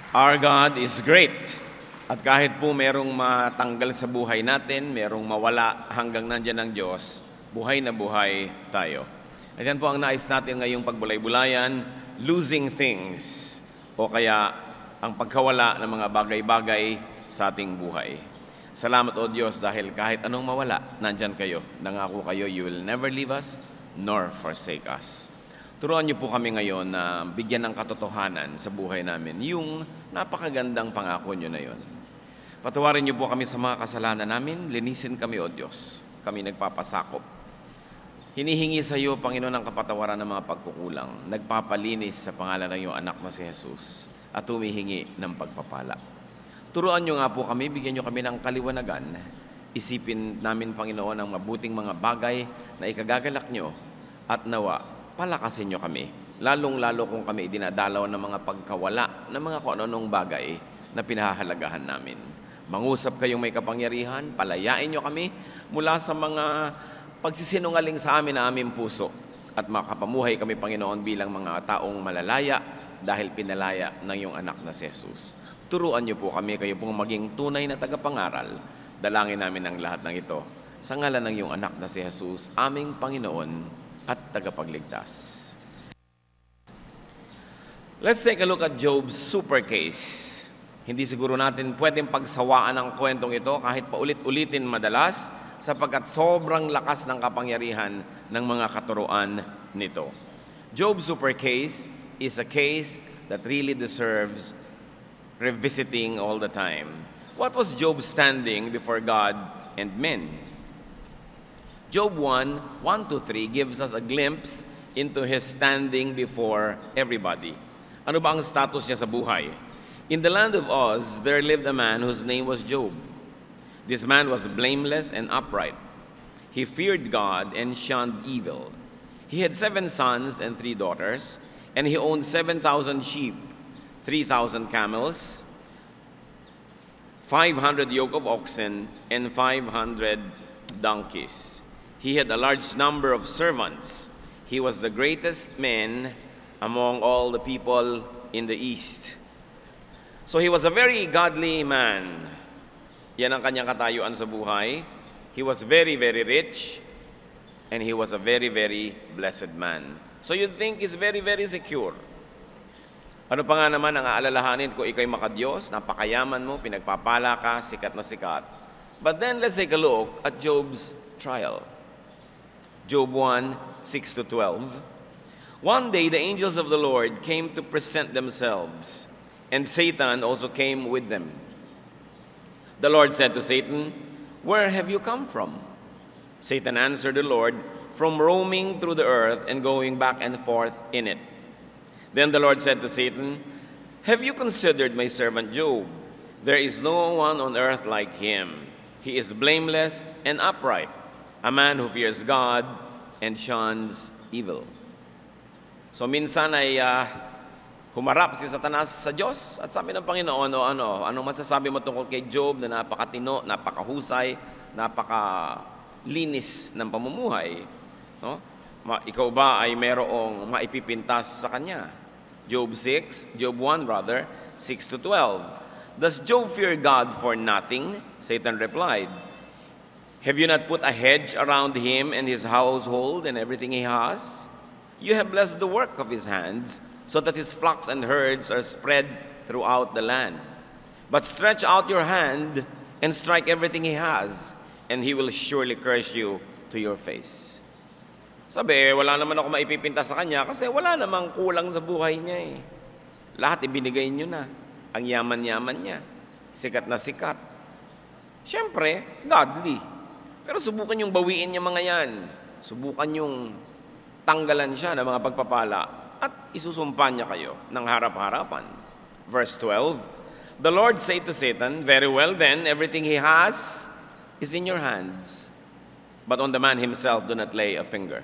Our God is great. At kahit po merong matanggal sa buhay natin, merong mawala hanggang nandyan ang Diyos, buhay na buhay tayo. At yan po ang nais natin ngayong pagbulay-bulayan, losing things, o kaya ang pagkawala ng mga bagay-bagay sa ating buhay. Salamat o Diyos dahil kahit anong mawala, nandyan kayo. Nangako kayo, you will never leave us nor forsake us. Turuan niyo po kami ngayon na bigyan ng katotohanan sa buhay namin yung napakagandang pangako niyo na yon. Patawarin niyo po kami sa mga kasalanan namin, linisin kami o Diyos. Kami nagpapasakop. Hinihingi sa iyo, Panginoon, ang kapatawaran ng mga pagkukulang. Nagpapalinis sa pangalan ng iyong anak na si Jesus at humihingi ng pagpapala. Turuan niyo nga po kami, bigyan niyo kami ng kaliwanagan. Isipin namin, Panginoon, ang mabuting mga bagay na ikagagalak niyo at nawa, palakasin niyo kami. Lalong-lalo kung kami dinadalaw ng mga pagkawala ng mga kung anong bagay na pinahahalagahan namin. Mangusap kayong may kapangyarihan, palayain niyo kami mula sa mga pagsisinungaling sa amin na aming puso at makapamuhay kami, Panginoon, bilang mga taong malalaya dahil pinalaya ng iyong anak na si Jesus. Turuan niyo po kami, kayo pong maging tunay na tagapangaral. Dalangin namin ang lahat ng ito sa ngalan ng iyong anak na si Jesus, aming Panginoon at tagapagligtas. Let's take a look at Job's super case. Hindi siguro natin pwedeng pagsawaan ang kwentong ito kahit paulit-ulitin madalas sapagkat sobrang lakas ng kapangyarihan ng mga katuruan nito. Job's super case is a case that really deserves revisiting all the time. What was Job standing before God and men? Job 1:1-3 gives us a glimpse into his standing before everybody. Ano ba ang status niya sa buhay? In the land of Uz, there lived a man whose name was Job. This man was blameless and upright. He feared God and shunned evil. He had 7 sons and 3 daughters, and he owned 7,000 sheep, 3,000 camels, 500 yoke of oxen, and 500 donkeys. He had a large number of servants. He was the greatest man among all the people in the east. So he was a very godly man. Yan ang kanyang katayuan sa buhay. He was very, very rich, and he was a very, very blessed man. So you'd think he's very, very secure. Ano pa nga naman ang aalalahanin kung ikaw'y makadiyos, napakayaman mo, pinagpapala ka, sikat na sikat. But then let's take a look at Job's trial. Job 1:6-12. One day the angels of the Lord came to present themselves, and Satan also came with them. The Lord said to Satan, "Where have you come from?" Satan answered the Lord, "From roaming through the earth and going back and forth in it." Then the Lord said to Satan, "Have you considered my servant Job? There is no one on earth like him. He is blameless and upright, a man who fears God and shuns evil." So minsan ay humarap si Satanas sa Diyos at sabi ng Panginoon, anong masasabi mo tungkol kay Job na napakatino, napakahusay, napakalinis ng pamumuhay? No? Ikaw ba ay merong maipipintas sa kanya? Job 1, 6-12. Does Job fear God for nothing? Satan replied, "Have you not put a hedge around him and his household and everything he has? You have blessed the work of his hands, so that his flocks and herds are spread throughout the land. But stretch out your hand and strike everything he has, and he will surely curse you to your face." Sabi, wala naman ako maipipinta sa kanya kasi wala namang kulang sa buhay niya eh. Lahat ibinigay niyo na. Ang yaman-yaman niya. Sikat na sikat. Siyempre, godly. Pero subukan yung bawiin niya mga yan. Subukan yung tanggalan siya ng mga pagpapala at isusumpa niya kayo ng harap-harapan. Verse 12, the Lord said to Satan, "Very well then, everything he has is in your hands. But on the man himself, do not lay a finger."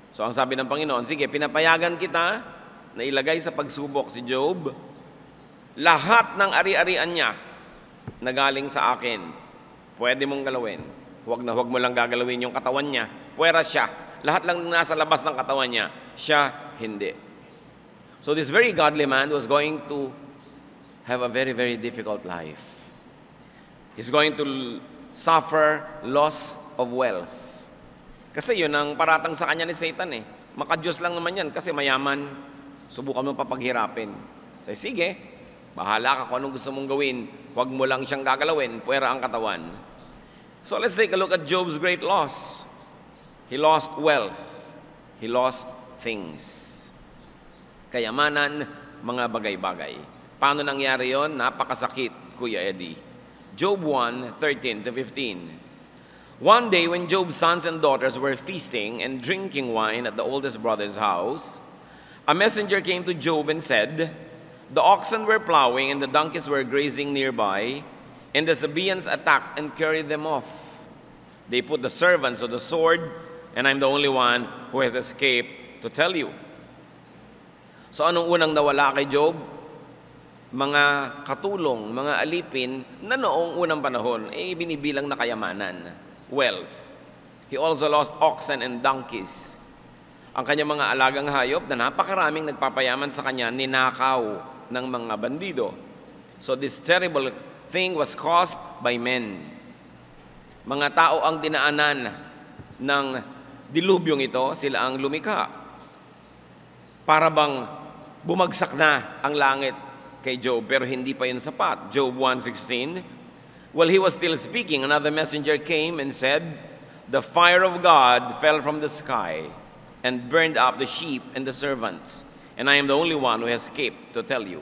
So ang sabi ng Panginoon, sige, pinapayagan kita na ilagay sa pagsubok si Job. Lahat ng ari-arian niya na galing sa akin, pwede mong galawin. Huwag na huwag mo lang gagalawin yung katawan niya. Puwera siya. Lahat lang nasa labas ng katawan niya, siya hindi. So this very godly man was going to have a very, very difficult life. He's going to suffer loss of wealth. Kasi yun ang paratang sa kanya ni Satan eh. Maka-Diyos lang naman yan kasi mayaman. Subukan mo papaghirapin. Sige, bahala ka kung anong gusto mong gawin. Huwag mo lang siyang gagalawin, puwera ang katawan. So let's take a look at Job's great loss. He lost wealth. He lost things. Kayamanan, mga bagay-bagay. Paano nangyari yon? Napakasakit, Kuya Eddie. Job 1:13-15. One day when Job's sons and daughters were feasting and drinking wine at the oldest brother's house, a messenger came to Job and said, "The oxen were plowing and the donkeys were grazing nearby, and the Sabaeans attacked and carried them off. They put the servants to the sword, and I'm the only one who has escaped to tell you." So anong unang nawala kay Job? Mga katulong, mga alipin na noong unang panahon, binibilang na kayamanan. Wealth. He also lost oxen and donkeys. Ang kanyang mga alagang hayop na napakaraming nagpapayaman sa kanya, ninakaw ng mga bandido. So this terrible thing was caused by men. Mga tao ang dinaanan ng dilubyong ito, sila ang lumikha. Para bang bumagsak na ang langit kay Job, pero hindi pa yun sapat. Job 1:16, while he was still speaking, another messenger came and said, "The fire of God fell from the sky and burned up the sheep and the servants, and I am the only one who has escaped to tell you."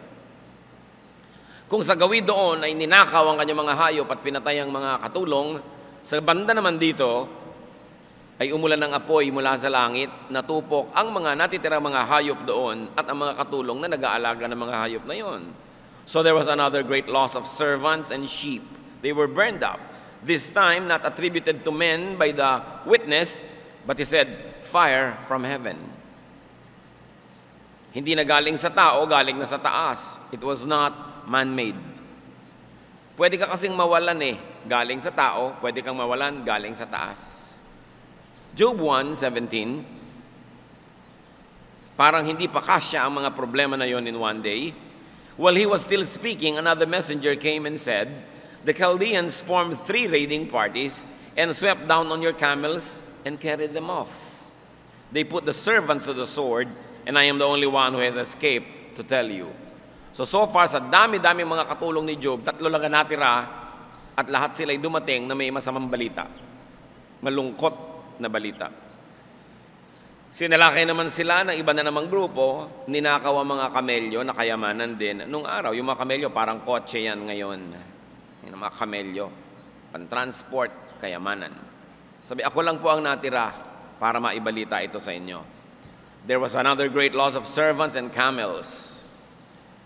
Kung sa gawin doon ay ninakaw ang kanyang mga hayop at pinatay ang mga katulong, sa banda naman dito ay umulan ng apoy mula sa langit, natupok ang mga natitirang mga hayop doon at ang mga katulong na nag-aalaga ng mga hayop na yon. So there was another great loss of servants and sheep. They were burned up, this time not attributed to men by the witness, but he said, "Fire from heaven." Hindi na galing sa tao, galing na sa taas. It was not man-made. Pwede ka kasing mawalan galing sa tao, pwede kang mawalan galing sa taas. Job 1:17, parang hindi pa kasya ang mga problema na yon in one day. While he was still speaking, another messenger came and said, "The Chaldeans formed 3 raiding parties and swept down on your camels and carried them off. They put the servants to the sword, and I am the only one who has escaped to tell you." So far, sa dami-dami mga katulong ni Job, 3 lang ang natira at lahat sila'y dumating na may masamang balita. Malungkot na balita. Sinalakay naman sila ng iba na namang grupo, ninakaw ang mga kamelyo na kayamanan din. Nung araw, yung mga kamelyo parang kotse yan ngayon. Yung mga kamelyo, pan-transport, kayamanan. Sabi, ako lang po ang natira para maibalita ito sa inyo. There was another great loss of servants and camels.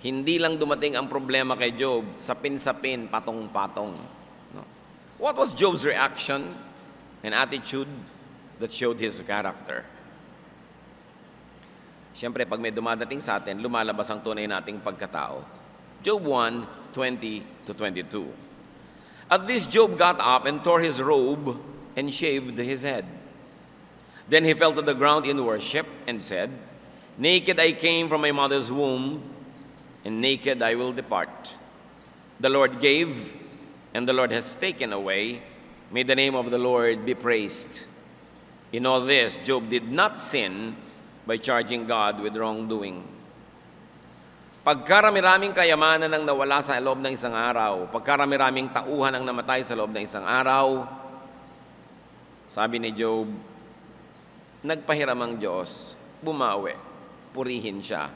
Hindi lang dumating ang problema kay Job, sapin-sapin, patong-patong. No? What was Job's reaction and attitude that showed his character? Siyempre, pag may dumadating sa atin, lumalabas ang tunay nating pagkatao. Job 1:20-22. At this Job got up and tore his robe and shaved his head. Then he fell to the ground in worship and said, "Naked I came from my mother's womb, and naked I will depart. The Lord gave, and the Lord has taken away. May the name of the Lord be praised." In all this, Job did not sin by charging God with wrongdoing. Pagkarami-raming kayamanan ang nawala sa loob ng isang araw, pagkarami-raming tauhan ang namatay sa loob ng isang araw, sabi ni Job, nagpahiram ang Diyos, bumawi, purihin siya,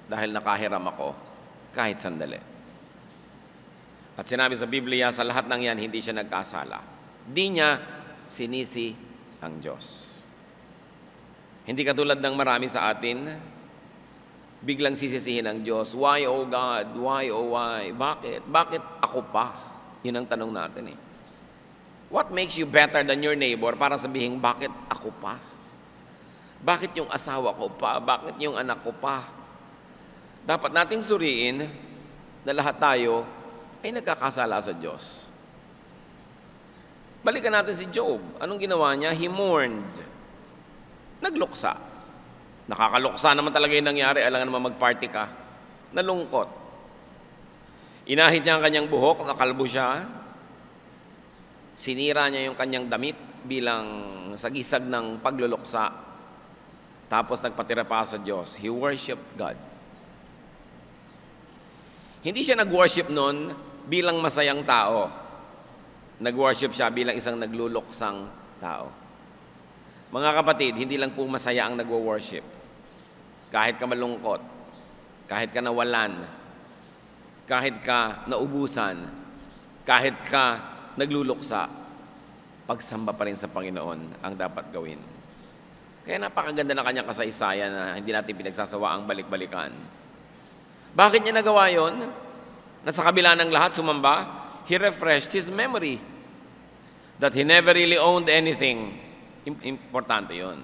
dahil nakahiram ako kahit sandali. At sinabi sa Biblia, sa lahat ng yan, hindi siya nagkasala. Di niya sinisi ang Diyos. Hindi katulad ng marami sa atin, biglang sisisihin ang Diyos. Why, oh God? Why, oh why? Bakit? Bakit ako pa? Yun ang tanong natin What makes you better than your neighbor para sabihin, bakit ako pa? Bakit yung asawa ko pa? Bakit yung anak ko pa? Dapat nating suriin na lahat tayo ay nagkakasala sa Diyos. Balikan natin si Job. Anong ginawa niya? He mourned. Nagluksa. Nakakaluksa naman talaga yung nangyari. Alangan naman mag-party ka. Nalungkot. Inahit niya ang kanyang buhok, nakalbo siya. Sinira niya yung kanyang damit bilang sagisag ng pagluluksa. Tapos nagpatira pa sa Diyos. He worshiped God. Hindi siya nag-worship noon bilang masayang tao. Nag-worship siya bilang isang nagluluksang tao. Mga kapatid, hindi lang po masaya ang nagwo-worship. Kahit ka malungkot, kahit ka nawalan, kahit ka naubusan, kahit ka nagluluksa, pagsamba pa rin sa Panginoon ang dapat gawin. Kaya napakaganda ng kanyang kasaysayan na hindi natin pinagsasawa ang balik-balikan. Bakit niya nagawa yon? Na sa kabila ng lahat sumamba, he refreshed his memory that he never really owned anything. Importante yon.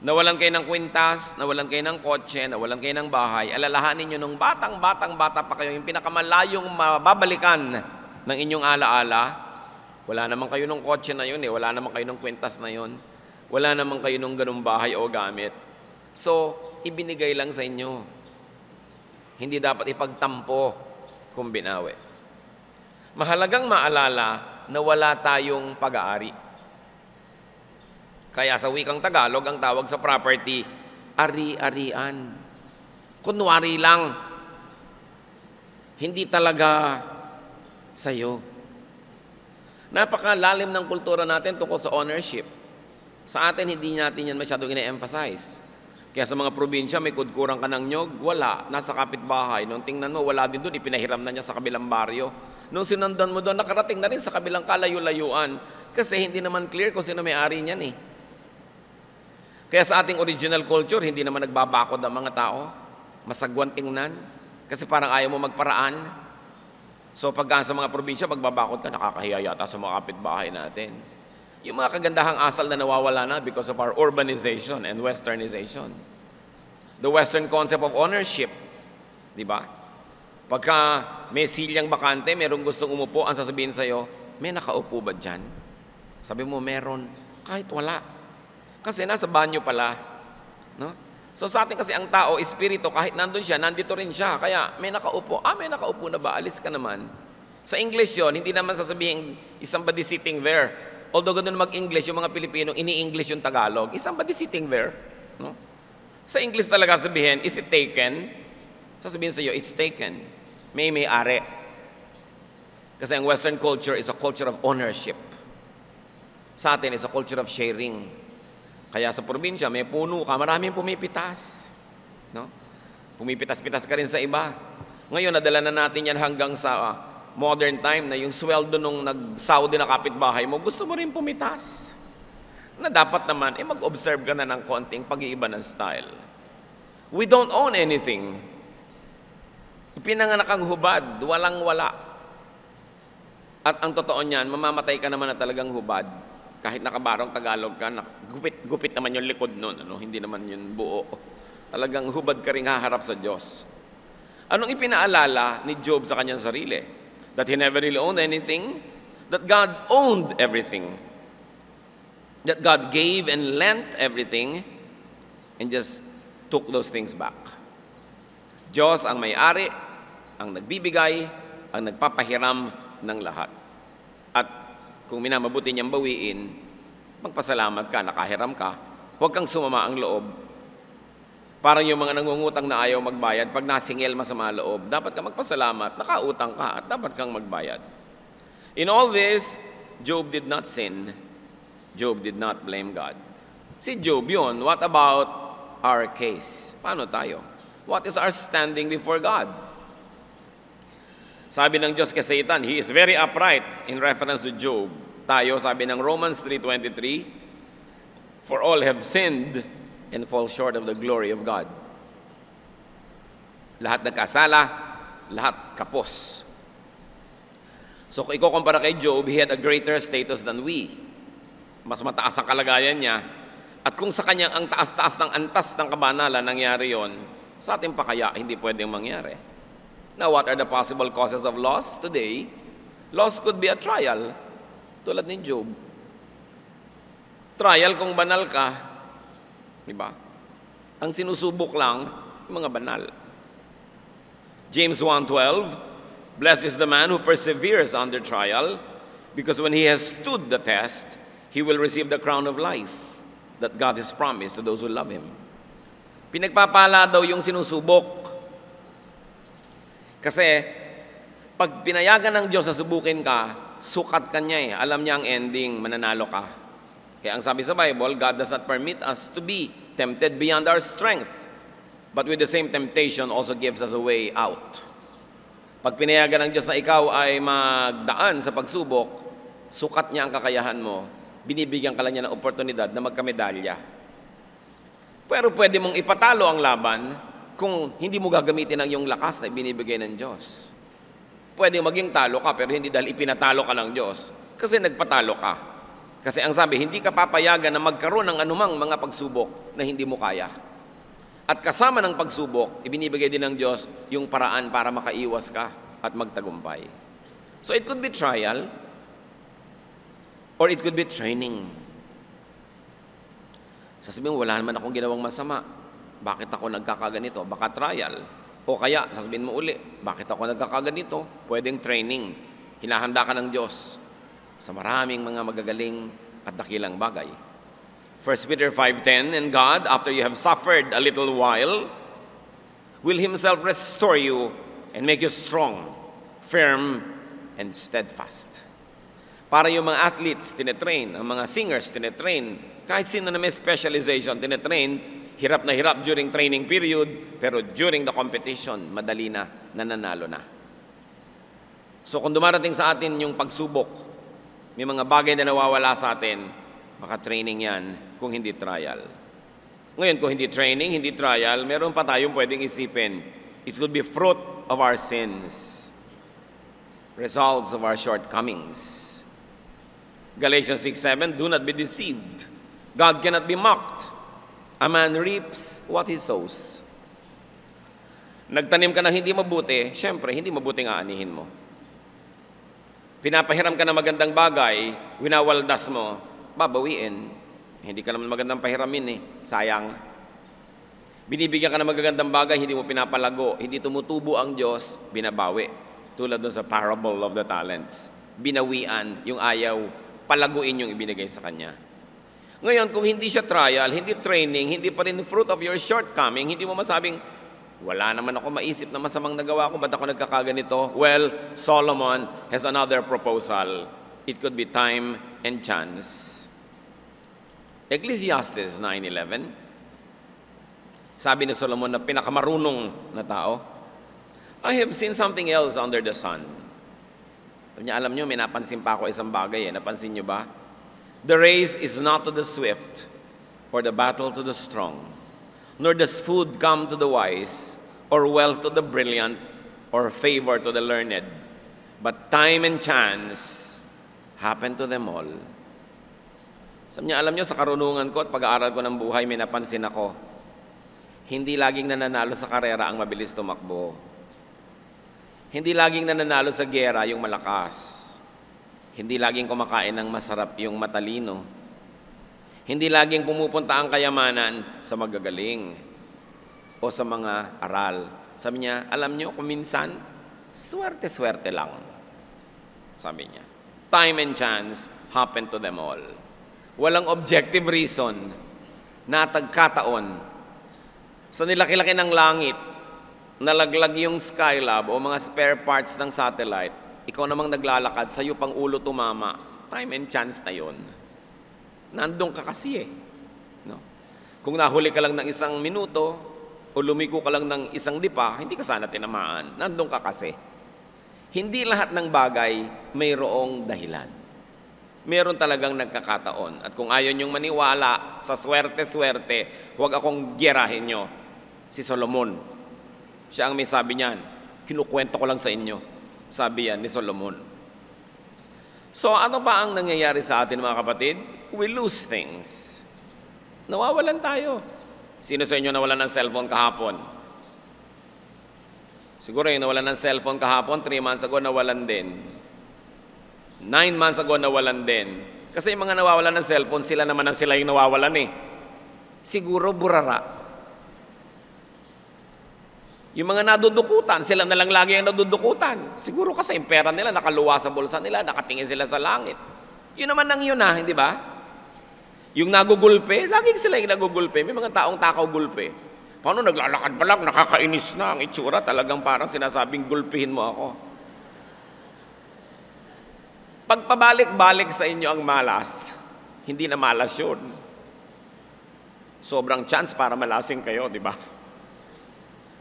Nawalan kayo ng kwintas, nawalan kayo ng kotse, nawalan kayo ng bahay, alalahanin nyo nung bata pa kayo, yung pinakamalayong mababalikan ng inyong alaala, wala naman kayo ng kotse na yun wala naman kayo ng kwintas na yun, wala naman kayo ng ganung bahay o gamit. So, ibinigay lang sa inyo. Hindi dapat ipagtampo kung binawi. Mahalagang maalala na wala tayong pag-aari. Kaya sa wikang Tagalog, ang tawag sa property, ari-arian. Kunwari lang. Hindi talaga sa'yo. Napakalalim ng kultura natin tungkol sa ownership. Sa atin, hindi natin yan masyadong ina-emphasize. Kaya sa mga probinsya, may kudkurang ka ng nyog, wala, nasa kapitbahay. Nung tingnan mo, wala din doon, ipinahiram na niya sa kabilang baryo. Nung sinundan mo doon, nakarating na rin sa kabilang kalayo-layuan. Kasi hindi naman clear kung sino may-ari niyan Kaya sa ating original culture, hindi naman nagbabakod ang mga tao. Masagwan tingnan. Kasi parang ayaw mo magparaan. So pagka sa mga probinsya, magbabakod ka, nakakahiya yata sa mga kapitbahay natin. Yung mga kagandahang asal na nawawala na because of our urbanization and westernization. The Western concept of ownership, di ba? Pagka may silyang bakante, merong gustong umupo, ang sasabihin sa'yo, may nakaupo ba dyan? Sabi mo, meron. Kahit wala. Kasi nasa banyo pala. No? So sa atin kasi ang tao, espiritu, kahit nandun siya, nandito rin siya. Kaya may nakaupo. May nakaupo na ba? Alis ka naman. Sa English yon, hindi naman sasabihin, is somebody sitting there. Although ganun mag-English, yung mga Pilipino, ini-English yung Tagalog. Is somebody sitting there? No? Sa English talaga sabihin, is it taken? Sasabihin sa iyo, it's taken. May-ari. Kasi ang Western culture is a culture of ownership. Sa atin is a culture of sharing. Kaya sa probinsya, may puno ka, maraming pumipitas. No? Pumipitas-pitas ka rin sa iba. Ngayon, nadala na natin yan hanggang sa modern time na yung sweldo nung nag-Saudi na kapitbahay mo, gusto mo rin pumitas. Na dapat naman, mag-observe ka na ng konting pag-iiba ng style. We don't own anything. Ipinanganak ang hubad, walang-wala. At ang totoo niyan, mamamatay ka naman na talagang hubad. Kahit nakabarong Tagalog ka, gupit naman yung likod nun, hindi naman yun buo. Talagang hubad ka rin haharap sa Diyos. Anong ipinaalala ni Job sa kanyang sarili? That he never really owned anything, that God owned everything, that God gave and lent everything, and just took those things back. Diyos ang may-ari, ang nagbibigay, ang nagpapahiram ng lahat. At kung minamabuti niyang bawiin, magpasalamat ka, nakahiram ka, huwag kang sumama ang loob. Parang yung mga nangungutang na ayaw magbayad, pag nasingil masama loob, dapat ka magpasalamat, nakautang ka at dapat kang magbayad. In all this, Job did not sin. Job did not blame God. Si Job yun, what about our case? Paano tayo? What is our standing before God? Sabi ng Diyos kay Satan, he is very upright in reference to Job. Tayo, sabi ng Romans 3:23, for all have sinned and fall short of the glory of God. Lahat nagkasala, lahat kapos. So kung ikukumpara kay Job, he had a greater status than we. Mas mataas ang kalagayan niya. At kung sa kanya ang taas-taas ng antas ng kabanalan nangyari yon, sa atin pa kaya hindi pwedeng mangyari. Now, what are the possible causes of loss today? Loss could be a trial, tulad ni Job. Trial kung banal ka, diba? Ang sinusubok lang, yung mga banal. James 1:12, Blessed is the man who perseveres under trial, because when he has stood the test, he will receive the crown of life that God has promised to those who love Him. Pinagpapala daw yung sinusubok. Kasi, pag pinayagan ng Diyos na subukin ka, sukat ka niya eh. Alam niya ang ending, mananalo ka. Kaya ang sabi sa Bible, God does not permit us to be tempted beyond our strength, but with the same temptation also gives us a way out. Pag pinayagan ng Diyos na ikaw ay magdaan sa pagsubok, sukat niya ang kakayahan mo, binibigyan ka lang niya ng oportunidad na magkamedalya. Pero pwede mong ipatalo ang laban kung hindi mo gagamitin ang iyong lakas na ibinibigay ng Diyos. Pwede maging talo ka, pero hindi dahil ipinatalo ka ng Diyos, kasi nagpatalo ka. Kasi ang sabi, hindi ka papayagan na magkaroon ng anumang mga pagsubok na hindi mo kaya. At kasama ng pagsubok, ibinibigay din ng Diyos yung paraan para makaiwas ka at magtagumpay. So it could be trial, or it could be training. Sasabihin mo, wala naman akong ginawang masama. Bakit ako nagkakaganito? Baka trial. O kaya, sasabihin mo uli, bakit ako nagkakaganito? Pwedeng training. Hinahanda ka ng Diyos sa maraming mga magagaling at dakilang bagay. 1 Peter 5:10, and God, after you have suffered a little while, will Himself restore you and make you strong, firm, and steadfast. Para yung mga athletes, tinetrain, ang mga singers, tinetrain, kahit sino na may specialization, tinetrain, hirap na hirap during training period, pero during the competition, madali na, nananalo na. So kung dumarating sa atin yung pagsubok, may mga bagay na nawawala sa atin, baka training yan kung hindi trial. Ngayon, kung hindi training, hindi trial, meron pa tayong pwedeng isipin. It could be fruit of our sins, results of our shortcomings. Galatians 6:7, do not be deceived. God cannot be mocked. A man reaps what he sows. Nagtanim ka ng hindi mabuti, syempre, hindi mabuting aanihin mo. Pinapahiram ka ng magandang bagay, winawaldas mo, babawiin. Hindi ka naman magandang pahiramin eh, sayang. Binibigyan ka ng magagandang bagay, hindi mo pinapalago, hindi tumutubo ang Diyos, binabawi. Tulad doon sa parable of the talents. Binawian, yung ayaw, palaguin yung ibinigay sa Kanya. Ngayon, kung hindi siya trial, hindi training, hindi pa rin fruit of your shortcoming, hindi mo masabing, wala naman ako maisip na masamang nagawa ko, ba't ako nagkakaganito? Well, Solomon has another proposal. It could be time and chance. Ecclesiastes 9:11, sabi ni Solomon na pinakamarunong na tao, I have seen something else under the sun. Sabi niya, alam niyo, may napansin pa ako isang bagay eh. Napansin niyo ba? The race is not to the swift, or the battle to the strong, nor does food come to the wise, or wealth to the brilliant, or favor to the learned. But time and chance happen to them all. Sabi niya, alam niyo, sa karunungan ko at pag-aaral ko ng buhay, may napansin ako. Hindi laging nananalo sa karera ang mabilis tumakbo. Hindi laging nananalo sa giyera yung malakas. Hindi laging kumakain ng masarap yung matalino. Hindi laging pumupunta ang kayamanan sa magagaling o sa mga aral. Sabi niya, alam niyo, kung minsan, swerte-swerte lang. Sabi niya, time and chance happen to them all. Walang objective reason na tagkataon sa nilaki-laki ng langit, nalaglag yung Skylab o mga spare parts ng satellite, ikaw namang naglalakad, sa'yo pang ulo tumama, time and chance na yun. Nandun ka kasi eh. No? Kung nahuli ka lang ng 1 minuto o lumiko ka lang ng 1 lipa, hindi ka sana tinamaan. Nandun ka kasi. Hindi lahat ng bagay mayroong dahilan. Meron talagang nagkakataon. At kung ayaw niyong maniwala sa swerte-swerte, huwag akong giyerahin nyo. Si Solomon, siya ang may sabi niyan, kinukwento ko lang sa inyo. Sabi yan ni Solomon. So ano ba ang nangyayari sa atin mga kapatid? We lose things. Nawawalan tayo. Sino sa inyo nawalan ng cellphone kahapon? Siguro yung nawalan ng cellphone kahapon, 3 months ago nawalan din. 9 months ago nawalan din. Kasi yung mga nawawalan ng cellphone, sila naman ang sila yung nawawalan eh. Siguro burara. Yung mga nadudukutan, sila na lang lagi ang nadudukutan. Siguro kasi yung pera nila nakaluwa sa bulsa nila, nakatingin sila sa langit. Yun naman ang yun hindi ba? Yung nagugulpe, laging sila yung nagugulpe. May mga taong takaw gulpe. Paano naglalakad pa lang, nakakainis na ang itsura, talagang parang sinasabing gulpihin mo ako. Pagpabalik-balik sa inyo ang malas, hindi na malas yun. Sobrang chance para malasing kayo, di ba?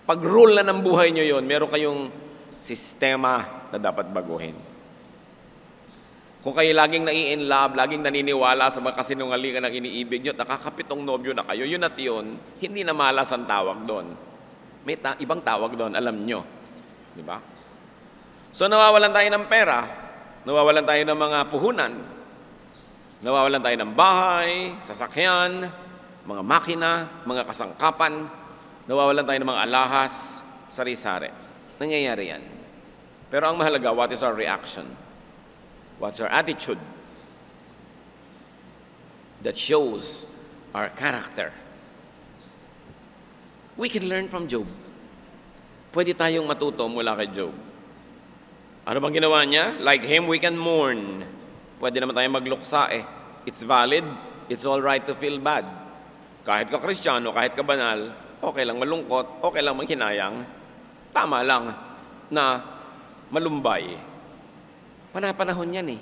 Pag-rule na ng buhay nyo yun, meron kayong sistema na dapat baguhin. Kung kayo laging nai-in-love, laging naniniwala sa mga kasinungalingan ng iniibig nyo, nakakapitong nobyo na kayo, yun at yun, hindi na malas ang tawag doon. May ibang tawag doon, alam nyo. Di ba? So nawawalan tayo ng pera, nawawalan tayo ng mga puhunan, nawawalan tayo ng bahay, sasakyan, mga makina, mga kasangkapan, nawawalan tayo ng mga alahas, sari-sari. Nangyayari yan. Pero ang mahalaga, what is our reaction? What's our attitude? That shows our character. We can learn from Job. Pwede tayong matuto mula kay Job. Ano bang ginawa niya? Like him, we can mourn. Pwede naman tayong magluksa It's valid. It's all right to feel bad. Kahit ka Kristiyano, kahit ka banal, okay lang malungkot, okay lang manghinayang, tama lang na malumbay. Panapanahon yan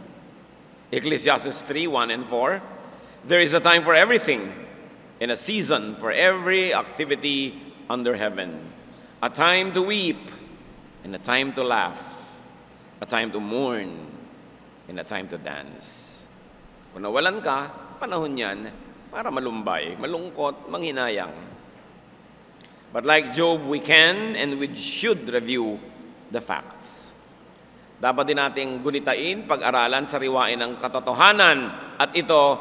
Ecclesiastes 3:1 and 4, there is a time for everything, and a season for every activity under heaven. A time to weep, and a time to laugh. A time to mourn, and a time to dance. Kung nawalan ka, panahon yan para malumbay, malungkot, manghinayang. But like Job, we can and we should review the facts. Dapat din nating gunitain, pag-aralan, sariwain ang katotohanan. At ito,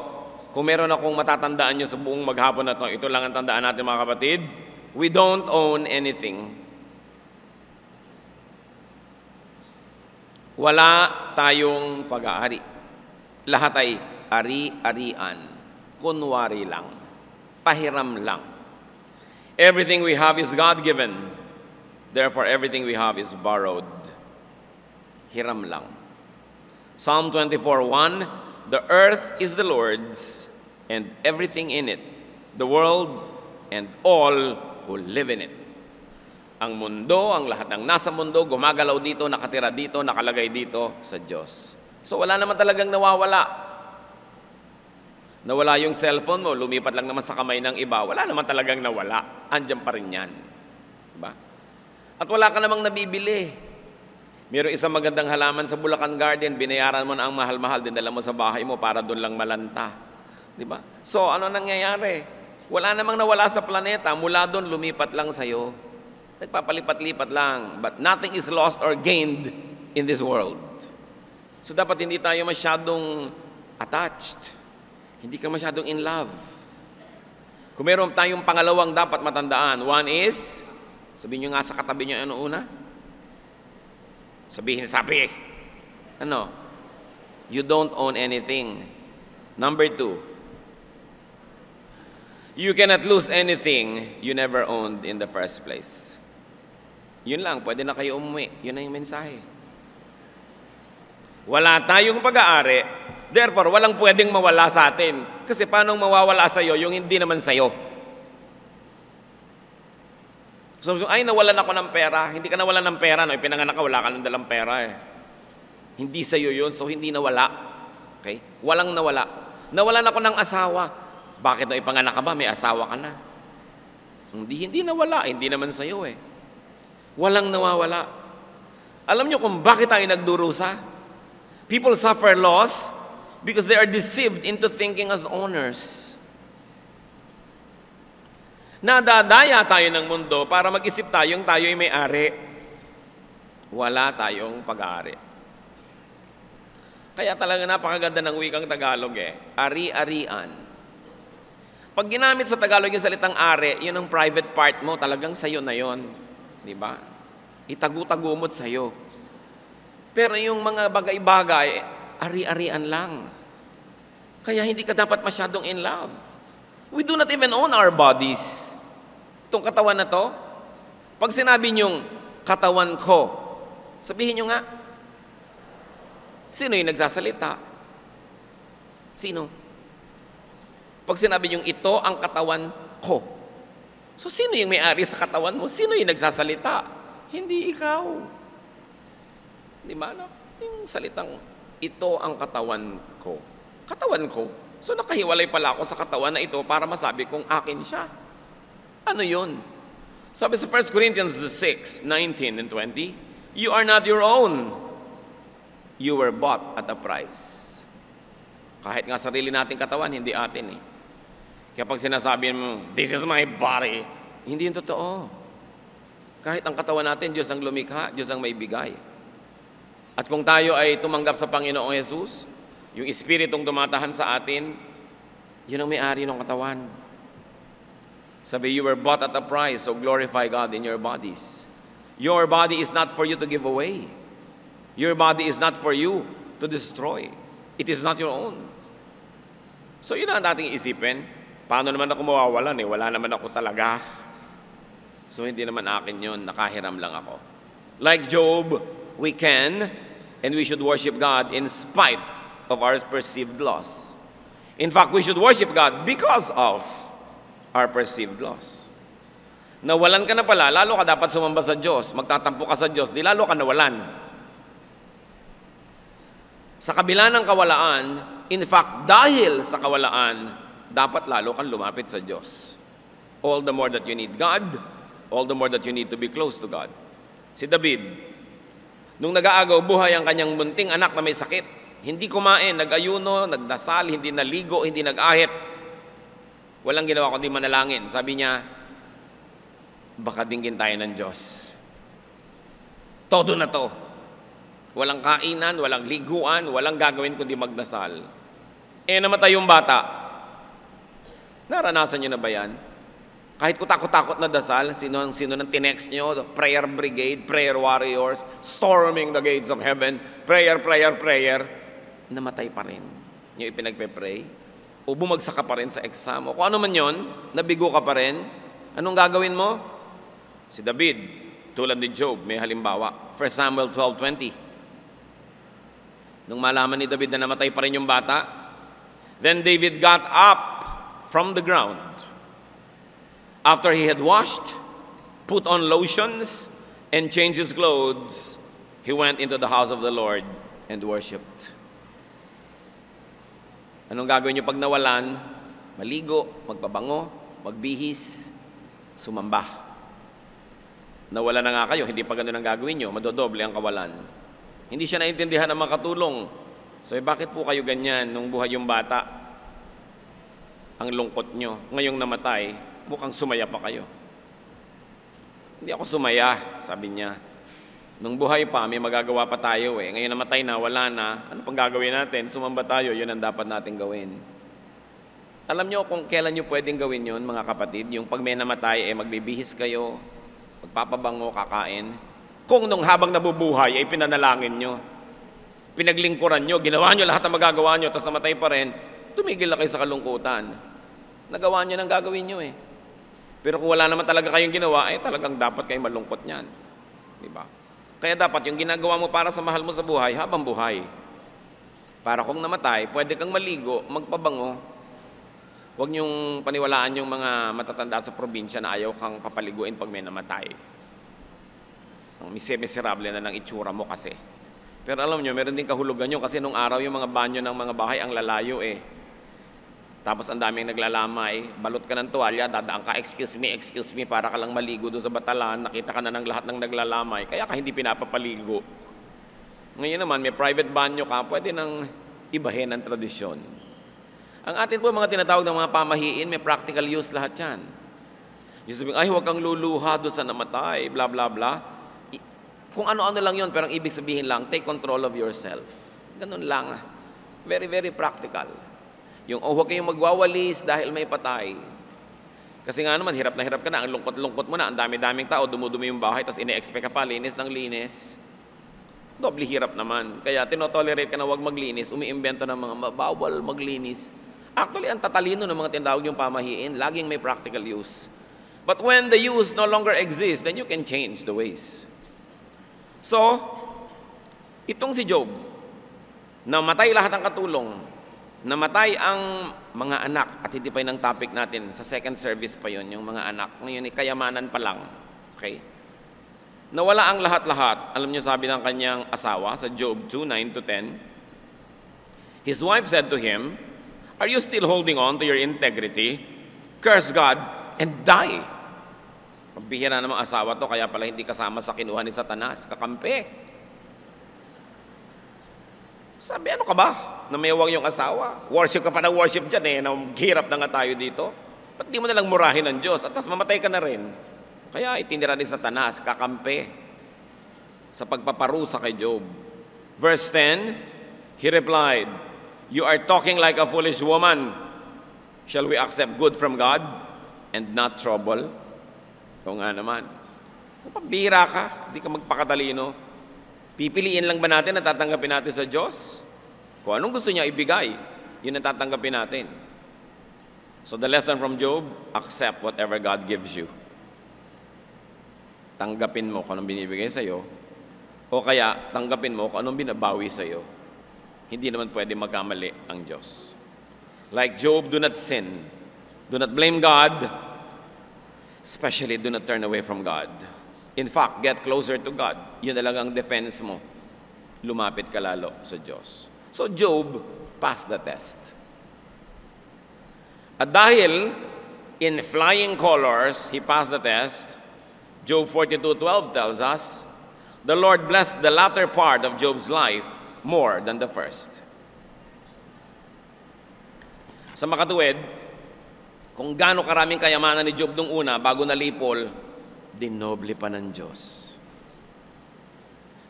kung meron akong matatandaan nyo sa buong maghapon na ito lang ang tandaan natin mga kapatid, we don't own anything. Wala tayong pag-aari. Lahat ay ari-arian, kunwari lang, pahiram lang. Everything we have is God-given. Therefore, everything we have is borrowed. Hiram lang. Psalm 24:1, the earth is the Lord's and everything in it, the world and all who live in it. Ang mundo, ang lahat ng nasa mundo, gumagalaw dito, nakatira dito, nakalagay dito sa Diyos. So wala naman talagang nawawala. Nawala yung cellphone mo, lumipat lang naman sa kamay ng iba, wala naman talagang nawala. Andiyan pa rin yan. Diba? At wala ka namang nabibili. Mayroong isang magandang halaman sa Bulacan Garden, binayaran mo na ang mahal-mahal, dinala mo sa bahay mo para doon lang malanta. Diba? So, ano nangyayari? Wala namang nawala sa planeta, mula doon lumipat lang sa'yo. Nagpapalipat-lipat lang. But nothing is lost or gained in this world. So, dapat hindi tayo masyadong attached. Hindi ka masyadong in love. Kung meron tayong pangalawang dapat matandaan, one is, sabihin nyo nga sa katabi nyo, ano una? Sabi. Ano? You don't own anything. Number 2, you cannot lose anything you never owned in the first place. Yun lang, pwede na kayo umuwi. Yun na yung mensahe. Wala tayong pag-aari, therefore, walang pwedeng mawala sa atin. Kasi paano mawawala sa'yo yung hindi naman sa'yo? So, ay, nawalan ako ng pera. Hindi ka nawalan ng pera. No? Ipinanganak ka, wala ka ng dalang pera. Hindi sa'yo yun, so hindi nawala. Okay? Walang nawala. Nawalan ako ng asawa. Bakit no, ipanganak ka ba? May asawa ka na. Hindi nawala. Hindi naman sa'yo Walang nawawala. Alam nyo kung bakit tayo nagdurusa? People suffer loss because they are deceived into thinking as owners. Nadadaya tayo ng mundo para mag-isip tayong tayo'y may-ari. Wala tayong pag-aari. Kaya talaga napakaganda ng wikang Tagalog Ari-arian. Pag ginamit sa Tagalog yung salitang ari, yun ang private part mo, talagang sayo na yun. Di ba? Itagu-tagumot sa'yo. Pero yung mga bagay-bagay, ari-arian lang. Kaya hindi ka dapat masyadong in love. We do not even own our bodies. Itong katawan na to, Pag sinabi niyong katawan ko, sabihin niyo nga, sino yung nagsasalita? Sino? Pag sinabi niyong ito ang katawan ko, so sino yung may-ari sa katawan mo? Sino yung nagsasalita? Hindi ikaw. Di ba? Yung salitang ito ang katawan ko. Katawan ko. So nakahiwalay pala ako sa katawan na ito para masabi kong akin siya. Ano yun? Sabi sa 1 Corinthians 6, 19 and 20, you are not your own. You were bought at a price. Kahit nga sarili nating katawan, hindi atin eh. Kaya pag sinasabi mo, this is my body, hindi yun totoo. Kahit ang katawan natin, Diyos ang lumikha, Diyos ang may bigay. At kung tayo ay tumanggap sa Panginoong Jesus, yung Espiritong tumatahan sa atin, yun ang may-ari ng katawan. Sabi, you were bought at a price, so glorify God in your bodies. Your body is not for you to give away. Your body is not for you to destroy. It is not your own. So yun ang dating isipin. Paano naman ako mawawalan eh? Wala naman ako talaga. So hindi naman akin yun. Nakahiram lang ako. Like Job, we can and we should worship God in spite of our perceived loss. In fact, we should worship God because of our perceived loss. Nawalan ka na pala, lalo ka dapat sumamba sa Diyos. Magtatampo ka sa Diyos, di lalo ka nawalan. Sa kabila ng kawalaan, in fact, dahil sa kawalaan, dapat lalo kang lumapit sa Diyos. All the more that you need God, all the more that you need to be close to God. Si David, nung nag-aagaw buhay ang kanyang munting anak na may sakit, hindi kumain, nag-ayuno, nagdasal, hindi naligo, hindi nag-ahit. Walang ginawa kundi manalangin. Sabi niya, baka dinggin tayo ng Diyos. Todo na to. Walang kainan, walang liguan, walang gagawin kundi magdasal. Namatay yung bata. Naranasan niyo na ba yan? Kahit kutakot-takot na dasal, sino nang tinext niyo? Prayer brigade, prayer warriors, storming the gates of heaven, prayer, prayer, prayer. Namatay pa rin. Yung ipinagpe-pray. O bumagsak ka pa rin sa exam. O kung ano man yon, nabigo ka pa rin. Anong gagawin mo? Si David, tulad ni Job, may halimbawa. 1 Samuel 12:20. Nung malaman ni David na namatay pa rin yung bata, then David got up from the ground. After he had washed, put on lotions, and changed his clothes, he went into the house of the Lord and worshipped. Anong gagawin niyo pag nawalan? Maligo, magpabango, magbihis, sumamba. Nawala na nga kayo, hindi pa ganun ang gagawin niyo, madodoble ang kawalan. Hindi siya naintindihan ng makatulong. So, bakit po kayo ganyan nung buhay yung bata? Ang lungkot nyo. Ngayong namatay, mukhang sumaya pa kayo. Hindi ako sumaya, sabi niya. Nung buhay pa, may magagawa pa tayo eh. Ngayon namatay na, wala na. Ano pang gagawin natin? Sumamba tayo, yun ang dapat natin gawin. Alam nyo kung kailan nyo pwedeng gawin yun, mga kapatid? Yung pag may namatay, magbibihis kayo, magpapabango, kakain. Kung nung habang nabubuhay, ay pinanalangin nyo, pinaglingkuran nyo, ginawa nyo lahat ng magagawa nyo, tapos namatay pa rin, tumigil na kayo sa kalungkutan. Nagawa nyo ng gagawin nyo eh. Pero kung wala naman talaga kayong ginawa, talagang dapat kayo malungkot niyan. Diba? Kaya dapat yung ginagawa mo para sa mahal mo sa buhay, habang buhay. Para kung namatay, pwede kang maligo, magpabango. Huwag niyong paniwalaan yung mga matatanda sa probinsya na ayaw kang papaliguin pag may namatay. Ang miserable na ng itsura mo kasi. Pero alam nyo, meron din kahulugan nyo kasi nung araw yung mga banyo ng mga bahay ang lalayo eh. Tapos ang daming naglalamay, balot ka ng tuwalya, dadaan ka, excuse me, para ka lang maligo doon sa batalan, nakita ka na ng lahat ng naglalamay, kaya ka hindi pinapapaligo. Ngayon naman, may private banyo ka, pwede nang ibahin ang tradisyon. Ang atin po mga tinatawag ng mga pamahiin, may practical use lahat yan. Yung sabihin, ay huwag kang luluha doon sa namatay, bla bla bla. Kung ano-ano lang yun, pero ang ibig sabihin lang, take control of yourself. Ganun lang. Very, very practical. Yung huwag kayong magwawalis dahil may patay. Kasi nga naman, hirap na hirap ka na, ang lungkot-lungkot mo na, ang dami-daming tao, dumudumi yung bahay, tapos ine-expect ka pa, linis ng linis. Doble hirap naman. Kaya tinotolerate ka na huwag maglinis, umiimbento ng mga bawal maglinis. Actually, ang tatalino ng mga tinatawag yung pamahiin, laging may practical use. But when the use no longer exists, then you can change the ways. So, itong si Job, namatay lahat ng katulong, namatay ang mga anak, at hindi pa yun ang topic natin, sa second service pa yun, yung mga anak. Ngayon, kayamanan pa lang. Okay? Nawala ang lahat-lahat. Alam niyo, sabi ng kanyang asawa sa Job 2:9-10, his wife said to him, "Are you still holding on to your integrity? Curse God and die." Pagbihira namang asawa to, kaya pala hindi kasama sa kinuha ni Satanas, kakampi. Sabi, ano ka ba? Na may wag yung asawa. Worship ka pa ng worship dyan eh. Hirap na nga tayo dito. Ba't di mo nalang murahin ng Diyos? At tas mamatay ka na rin. Kaya itinira ni Satanas, kakampi sa pagpaparusa kay Job. Verse 10, he replied, "You are talking like a foolish woman. Shall we accept good from God and not trouble?" O nga naman. Kung pambihira ka, di ka magpakatalino. Pipiliin lang ba natin na tatanggapin natin sa Diyos? Kung anong gusto niya ibigay, yun ang tatanggapin natin. So the lesson from Job, accept whatever God gives you. Tanggapin mo kung anong binibigay sa'yo, o kaya tanggapin mo kung anong binabawi sa'yo. Hindi naman pwede magkamali ang Diyos. Like Job, do not sin. Do not blame God. Especially, do not turn away from God. In fact, get closer to God. Yun na lang ang defense mo. Lumapit ka lalo sa Diyos. So, Job passed the test. At dahil, in flying colors, he passed the test, Job 42:12 tells us, the Lord blessed the latter part of Job's life more than the first. Sa makatuwid, kung gaano karaming kayamanan ni Job nung una, bago nalipol, dinoble pa ng Diyos.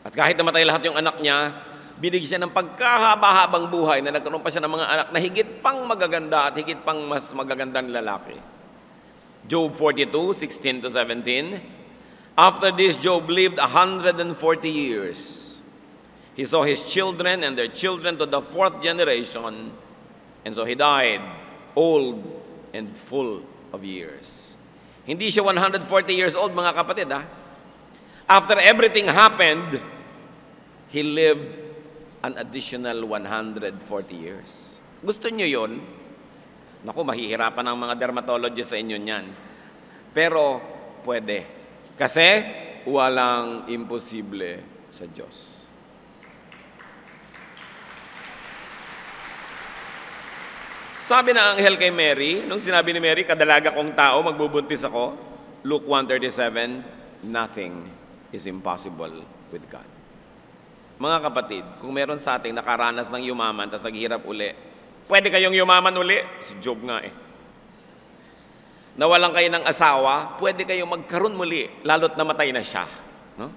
At kahit namatay lahat yung anak niya, binigyan siya ng pagkahaba-habang buhay na nagkaroon pa siya ng mga anak na higit pang magaganda at higit pang mas magagandang lalaki. Job 42:16-17, after this, Job lived 140 years. He saw his children and their children to the 4th generation, and so he died, old and full of years. Hindi siya 140 years old, mga kapatid, ha? After everything happened, he lived an additional 140 years. Gusto niyo yun? Naku, mahihirapan ang mga dermatologist sa inyo niyan. Pero, pwede. Kasi, walang imposible sa Diyos. Sabi na anghel kay Mary, nung sinabi ni Mary, kadalaga kong tao, magbubuntis ako, Luke 1:37, nothing is impossible with God. Mga kapatid, kung meron sa ating nakaranas ng yumaman, tapos naghihirap uli, pwede kayong yumaman uli? Si Job nga eh. Nawalan kayo ng asawa, pwede kayong magkaroon muli, lalo't namatay na siya. No?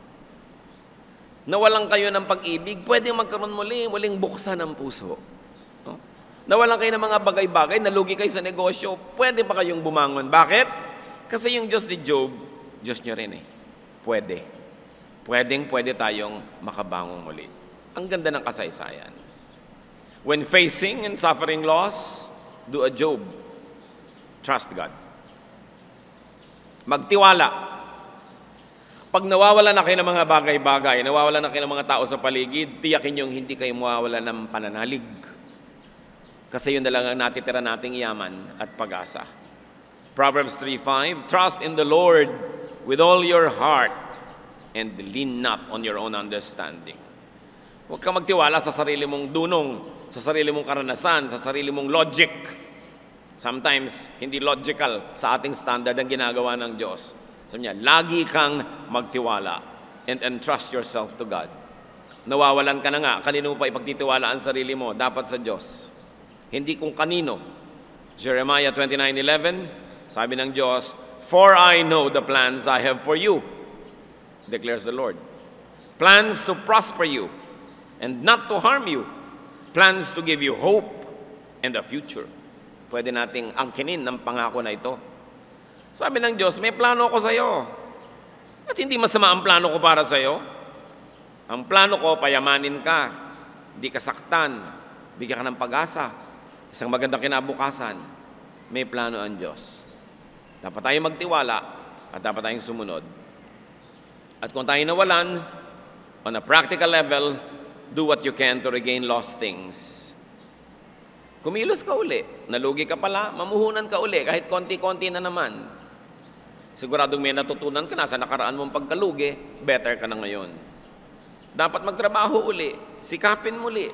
Nawalan kayo ng pag-ibig, pwede magkaroon muli, muling buksan ang puso. No? Nawalan kayo ng mga bagay-bagay, nalugi kayo sa negosyo, pwede pa kayong bumangon. Bakit? Kasi yung Diyos ni Job, Diyos niya rin eh. Pwede. Pwede tayong makabangon muli. Ang ganda ng kasaysayan. When facing and suffering loss, do a Job. Trust God. Magtiwala. Pag nawawala na kayo ng mga bagay-bagay, nawawala na kayo ng mga tao sa paligid, tiyakin yung hindi kayo mawawala ng pananalig. Kasi yun na lang ang natitira nating yaman at pag-asa. Proverbs 3:5, trust in the Lord with all your heart and lean not on your own understanding. Huwag ka magtiwala sa sarili mong dunong, sa sarili mong karanasan, sa sarili mong logic. Sometimes, hindi logical sa ating standard ang ginagawa ng Diyos. Sabi niya, lagi kang magtiwala and entrust yourself to God. Nawawalan ka na nga, kanino pa ipagtitiwala ang sarili mo? Dapat sa Diyos. Hindi kung kanino. Jeremiah 29:11, sabi ng Diyos, for I know the plans I have for you, declares the Lord. Plans to prosper you and not to harm you. Plans to give you hope and a future. Pwede nating angkinin ng pangako na ito. Sabi ng Diyos, may plano ko sa iyo. At hindi masama ang plano ko para sa iyo. Ang plano ko, payamanin ka, di ka saktan, bigyan ka ng pag-asa, isang magandang kinabukasan. May plano ang Diyos. Dapat tayo magtiwala at dapat tayong sumunod. At kung tayo nawalan, on a practical level, do what you can to regain lost things. Kumilos ka uli, nalugi ka pala, mamuhunan ka uli, kahit konti-konti na naman. Siguradong may natutunan ka na sa nakaraan mong pagkalugi, better ka na ngayon. Dapat magtrabaho uli, sikapin muli.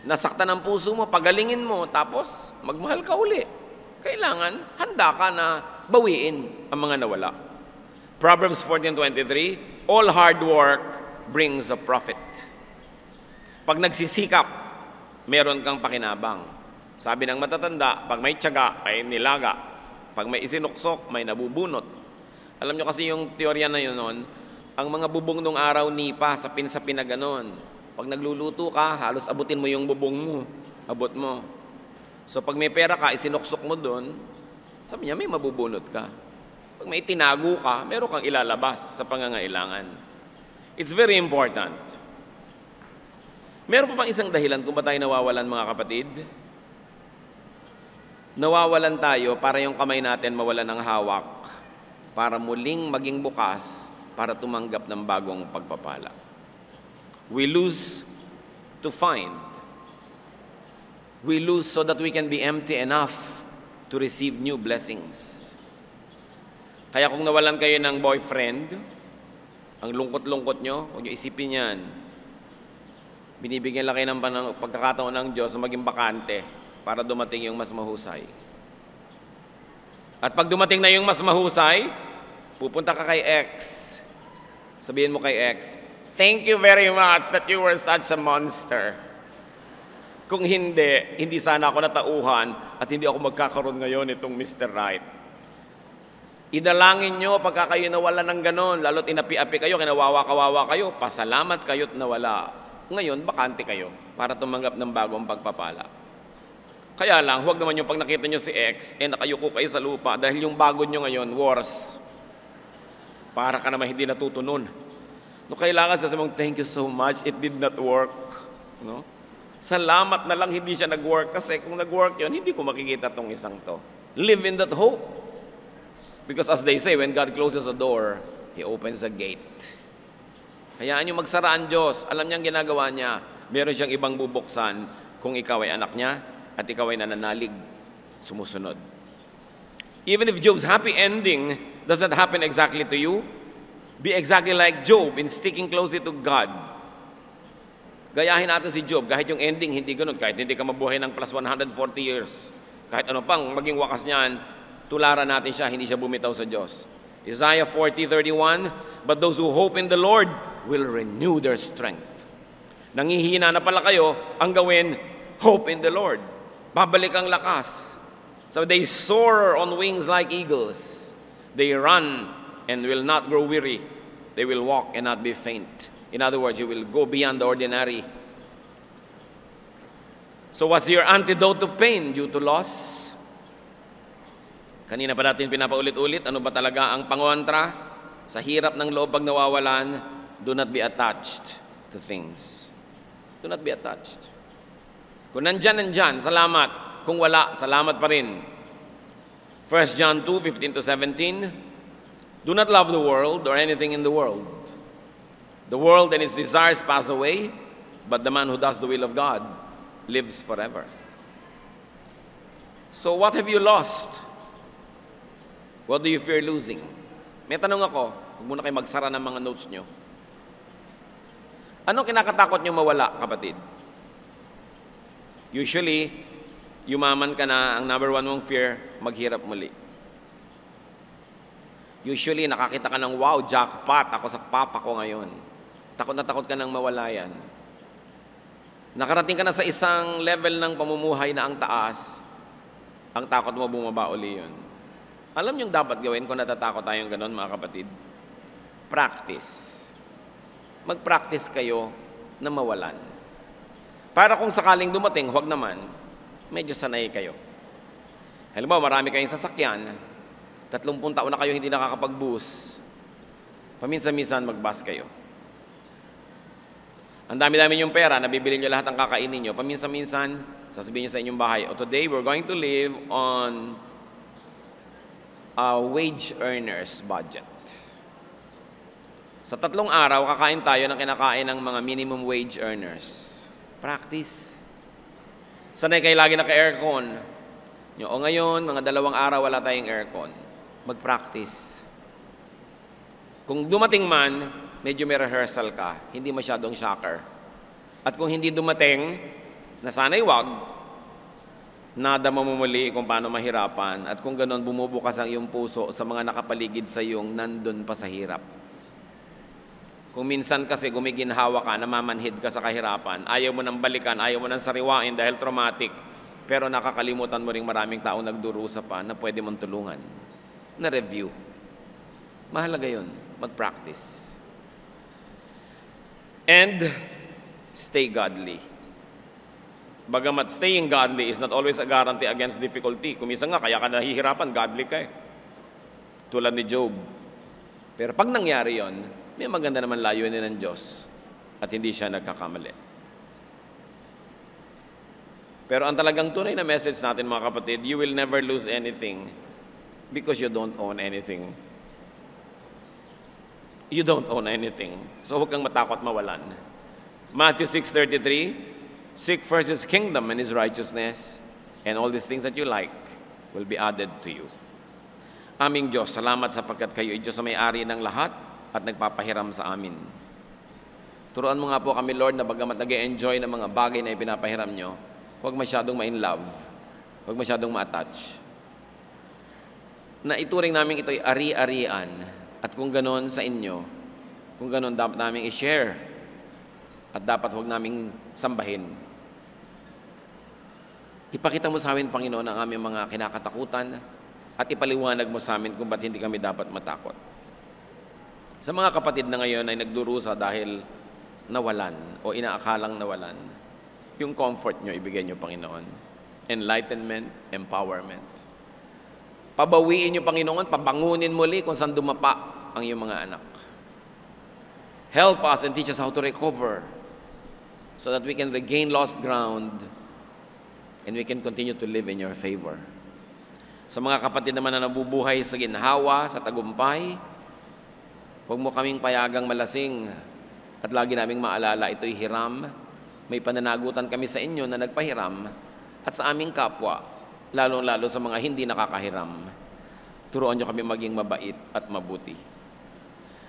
Nasaktan ang puso mo, pagalingin mo, tapos magmahal ka uli. Kailangan, handa ka na bawiin ang mga nawala. Proverbs 14:23, all hard work brings a profit. Pag nagsisikap, meron kang pakinabang. Sabi ng matatanda, pag may tiyaga, ay nilaga. Pag may isinuksok, may nabubunot. Alam nyo kasi yung teorya na yun noon, ang mga bubong nung araw nipa, sapin-sapin na ganon. Pag nagluluto ka, halos abutin mo yung bubong mo. Abot mo. So pag may pera ka, isinuksok mo doon, sabi niya, may mabubunot ka. Pag may tinago ka, meron kang ilalabas sa pangangailangan. It's very important. Meron pa bang isang dahilan kung ba tayo nawawalan, mga kapatid? Nawawalan tayo para yung kamay natin mawalan ng hawak, para muling maging bukas, para tumanggap ng bagong pagpapala. We lose to find. We lose so that we can be empty enough to receive new blessings. Kaya kung nawalan kayo ng boyfriend, ang lungkot-lungkot nyo, huwag nyo isipin yan. Binibigyan lang kayo ng pagkakataon ng Diyos na maging bakante para dumating yung mas mahusay. At pag dumating na yung mas mahusay, pupunta ka kay X. Sabihin mo kay X, thank you very much that you were such a monster. Kung hindi sana ako natauhan at hindi ako magkakaroon ngayon itong Mr. Right. Idalangin nyo pagka kayo nawala ng ganon, lalo't inapi-api kayo, kinawawa-kawawa kayo, pasalamat kayo't nawala. Ngayon, bakante kayo para tumanggap ng bagong pagpapala. Kaya lang, huwag naman yung pag nakita nyo si X, nakayuko kayo sa lupa dahil yung bago nyo ngayon, worse. Para ka naman hindi natutunon. No, kailangan sasabihin mong, thank you so much, it did not work. No? Salamat na lang hindi siya nag-work kasi kung nag-work yun, hindi ko makikita tong isang to. Live in that hope. Because as they say, when God closes a door, He opens a gate. Hayaan nyo magsara ang Diyos. Alam niyang ginagawa niya. Meron siyang ibang bubuksan kung ikaw ay anak niya at ikaw ay nananalig, sumusunod. Even if Job's happy ending doesn't happen exactly to you, be exactly like Job in sticking closely to God. Gayahin natin si Job, kahit yung ending hindi ganun, kahit hindi ka mabuhay ng plus 140 years, kahit ano pang maging wakas niyan, tularan natin siya, hindi siya bumitaw sa Diyos. Isaiah 40:31, but those who hope in the Lord will renew their strength. Nangihina na pala kayo, ang gawin, hope in the Lord. Babalik ang lakas. So they soar on wings like eagles. They run and will not grow weary. They will walk and not be faint. In other words, you will go beyond the ordinary. So what's your antidote to pain due to loss? Kanina pa natin pinapaulit-ulit, ano ba talaga ang pangontra? Sa hirap ng loob pag nawawalan, do not be attached to things. Do not be attached. Kung nandyan, salamat. Kung wala, salamat pa rin. 1 John 2:15-17, do not love the world or anything in the world. The world and its desires pass away, but the man who does the will of God lives forever. So what have you lost? What do you fear losing? May tanong ako, huwag muna kayo magsara ng mga notes nyo. Anong kinakatakot nyo mawala, kapatid? Usually, yumaman ka na, ang number one mong fear, maghirap muli. Usually, nakakita ka ng, wow, jackpot, ako sa papa ko ngayon. Takot na takot ka nang mawala yan. Nakarating ka na sa isang level ng pamumuhay na ang taas, ang takot mo bumaba uli yun. Alam niyong dapat gawin kung natatakot tayong ganon, mga kapatid? Practice. Mag-practice kayo na mawalan. Para kung sakaling dumating, huwag naman, medyo sanay kayo. Halimbawa, marami kayong sasakyan, 30 taon na kayo hindi nakakapag-bus, paminsan-minsan mag-bus kayo. Ang dami-dami yung pera, nabibili nyo lahat ng kakainin nyo, paminsan-minsan, sasabihin nyo sa inyong bahay, today we're going to live on wage earners budget. Sa 3 araw, kakain tayo ng kinakain ng mga minimum wage earners. Practice. Sanay kayo lagi naka-aircon. O ngayon, mga 2 araw wala tayong aircon. Mag-practice. Kung dumating man, medyo may rehearsal ka, hindi masyadong shocker. At kung hindi dumating, na sana'y wag, nada mamumuli kung paano mahirapan. At kung ganon, bumubukas ang iyong puso sa mga nakapaligid sa iyong nandun pa sa hirap. Kung minsan kasi gumiginhawa ka, namamanhid ka sa kahirapan, ayaw mo nang balikan, ayaw mo nang sariwain dahil traumatic, pero nakakalimutan mo ring maraming tao nagdurusa pa na pwede mong tulungan. Na-review. Mahalaga yun. Mag-practice. And stay godly. Bagamat staying godly is not always a guarantee against difficulty. Kung minsan nga, kaya ka nahihirapan, godly ka eh. Tulad ni Job. Pero pag nangyari yon, may maganda naman layunin ng Diyos at hindi siya nagkakamali. Pero ang talagang tunay na message natin, mga kapatid, you will never lose anything because you don't own anything. You don't own anything. So huwag kang matakot mawalan. Matthew 6:33, seek first His kingdom and His righteousness, and all these things that you like will be added to you. Aming Diyos, salamat sapagkat kayo ay Diyos na may-ari ng lahat at nagpapahiram sa amin. Turuan mo nga po kami, Lord, na bagamat nag-e-enjoy ng mga bagay na ipinapahiram nyo, huwag masyadong ma-in-love, huwag masyadong ma-attach. Na ituring namin ito'y ari-arian, at kung ganon sa inyo, kung ganon dapat namin i-share, at dapat huwag namin sambahin. Ipakita mo sa amin, Panginoon, ang aming mga kinakatakutan, at ipaliwanag mo sa amin kung ba't hindi kami dapat matakot. Sa mga kapatid na ngayon ay nagdurusa dahil nawalan o inaakalang nawalan, yung comfort nyo, ibigay nyo, Panginoon. Enlightenment, empowerment. Pabawiin nyo, Panginoon, pabangunin muli kung saan dumapa ang iyong mga anak. Help us and teach us how to recover so that we can regain lost ground and we can continue to live in your favor. Sa mga kapatid naman na nabubuhay sa ginhawa, sa tagumpay, huwag mo kaming payagang malasing at lagi naming maalala ito'y hiram. May pananagutan kami sa inyo na nagpahiram at sa aming kapwa, lalong-lalo sa mga hindi nakakahiram. Turuan nyo kami maging mabait at mabuti.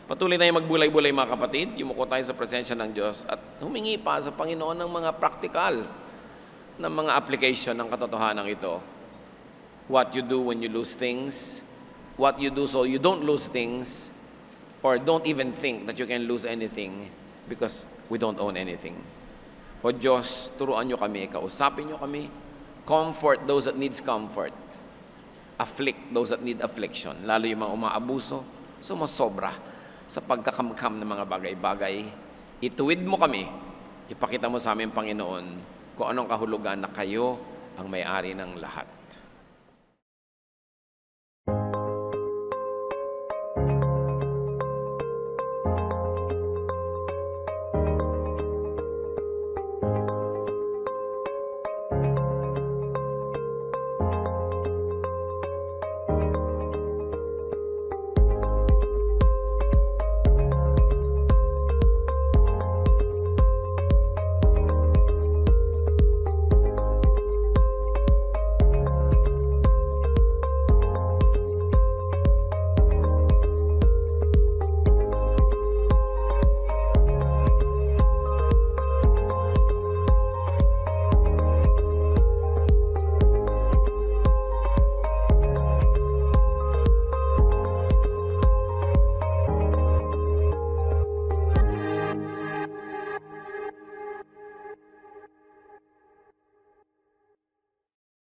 Patuloy na yung magbulay-bulay, mga kapatid. Yumuko tayo sa presensya ng Diyos at humingi pa sa Panginoon ng mga praktikal na mga application ng katotohanan ito. What you do when you lose things, what you do so you don't lose things, or don't even think that you can lose anything because we don't own anything. O Diyos, turuan nyo kami, kausapin nyo kami, comfort those that needs comfort, afflict those that need affliction, lalo yung mga umaabuso, sumasobra sa pagkakamkam ng mga bagay-bagay. Ituwid mo kami, ipakita mo sa amin, Panginoon, kung anong kahulugan na kayo ang may-ari ng lahat.